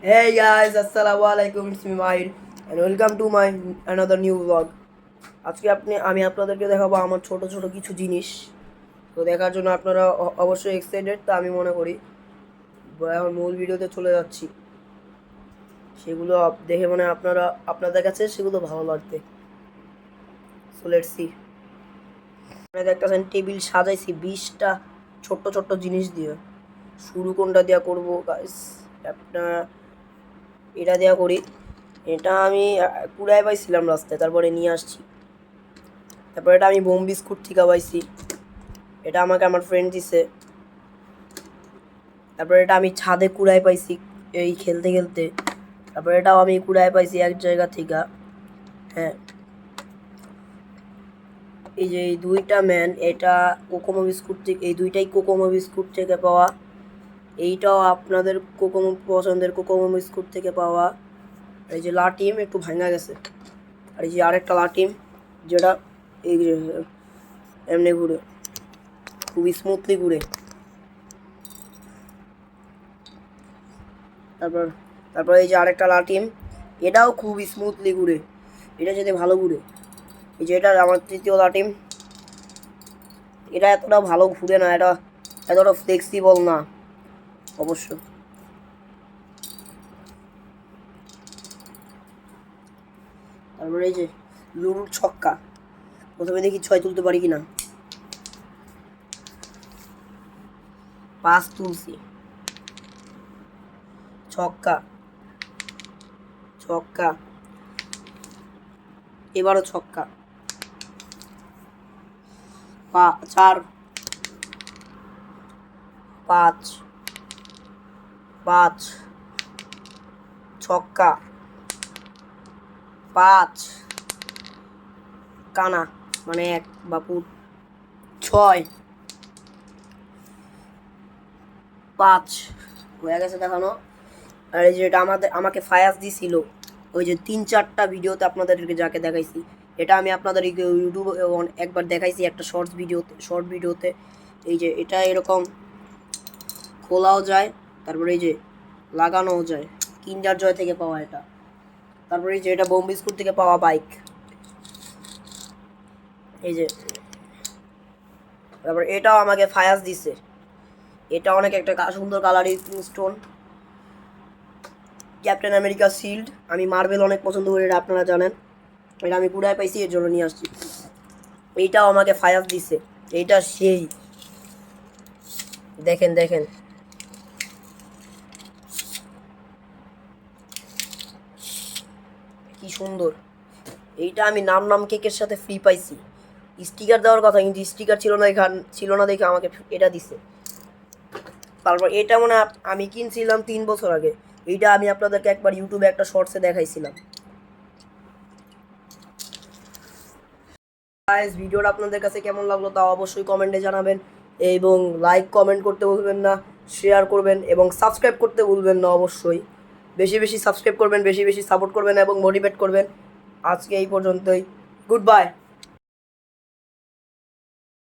Hey guys, assalamu alaikum. It's me Mahir and welcome to my another new vlog. আজকে আমি আপনাদেরকে দেখাবো আমার ছোট ছোট কিছু জিনিস। তো দেখার জন্য আপনারা অবশ্যই এক্সাইটেড, তা আমি মনে করি। এখন মূল ভিডিওতে চলে যাচ্ছি। সেগুলো দেখে মনে আপনাদের কাছে সেগুলো ভালো লাগবে। So let's see. আপনারা দেখতেছেন টেবিল সাজাইছি 20টা ছোট্ট ছোট্ট জিনিস দিয়ে। শুরু কোনটা দিয়ে করবো গাইস? আপনারা এটা দেওয়া করি। এটা আমি কুড়ায় পাইছিলাম রাস্তায়, তারপরে নিয়ে আসছি। তারপরে এটা আমি বোম বিস্কুট থেকে পাইছি, এটা আমাকে আমার ফ্রেন্ড দিছে। তারপরে এটা আমি ছাদে কুড়ায় পাইছি এই খেলতে খেলতে। তারপরে এটাও আমি কুড়ায় পাইছি এক জায়গা থেকে। হ্যাঁ, এই যে এই দুইটা ম্যান, এটা কোকোমো বিস্কুট থেকে, এই দুইটাই কোকোমো বিস্কুট থেকে পাওয়া। এইটাও আপনাদের কোকোমো পছন্দের কোকোমো বিস্কুট থেকে পাওয়া। এই যে লাটিম একটু ভাঙা গেছে, আর এই যে আরেকটা লাটিম যেটা এই যে এমনি ঘুরে, খুবই স্মুথলি ঘুরে। তারপর এই যে আরেকটা লাটিম, এটাও খুবই স্মুথলি ঘুরে, এটা যদি ভালো ঘুরে। এই যে এটা আমার তৃতীয় লাটিম, এটা এতটা ভালো ঘুরে না, এটা এতটা ফ্লেক্সিবল না অবশ্য। তারপরে এই যে লুডুর ছক্কা, প্রথমে দেখি 6 তুলতে পারি কিনা। 5 তুলছি, ছক্কা ছক্কা, এবারও ছক্কা। 4 5 5 ছক্কা, 5 কানা মানে 1 বাপু, 6 5 হয়ে গেছে দেখানো। আর এই যে এটা আমাকে ফায়াস দিছিল ওই যে 3-4টা ভিডিওতে আপনাদেরকে যাকে দেখাইছি। এটা আমি আপনাদের ইউটিউবে একবার দেখাইছি একটা শর্ট ভিডিওতে। এই যে এটা এরকম খোলাও যায়, তারপরে এই যে লাগানোও যায়, কিন্ডার জয় থেকে পাওয়া এটা। তারপরে এই যে এটা বোম বিস্কুট থেকে পাওয়া বাইক। এই যে তারপর এটাও আমাকে ফায়াস দিছে, এটা অনেক একটা সুন্দর colouring stone. Captain America shield, আমি মার্বেল অনেক পছন্দ করি, এটা আপনারা জানেন। এটা আমি কুড়ায় পাইছি, এর জন্য নিয়ে আসছি। এইটাও আমাকে ফায়াস দিছে, এইটা সেই দেখেন দেখেন কি সুন্দর। এইটা আমি নাম কেকের সাথে ফ্রি পাইছি। স্টিকার দেওয়ার কথা, কিন্তু স্টিকার ছিল না দেখে আমাকে এটা দিছে। তারপর এটা মনে আমি কিনছিলাম 3 বছর আগে। এইটা আমি আপনাদেরকে একবার ইউটিউবে একটা শর্টসে দেখাইছিলাম। গাইস, ভিডিওটা আপনাদের কাছে কেমন লাগলো তা অবশ্যই কমেন্টে জানাবেন, এবং লাইক কমেন্ট করতে ভুলবেন না, শেয়ার করবেন এবং সাবস্ক্রাইব করতে ভুলবেন না অবশ্যই। বেশি বেশি সাবস্ক্রাইব করবেন, বেশি বেশি সাপোর্ট করবেন এবং মোটিভেট করবেন। আজকে এই পর্যন্তই, গুড বাই।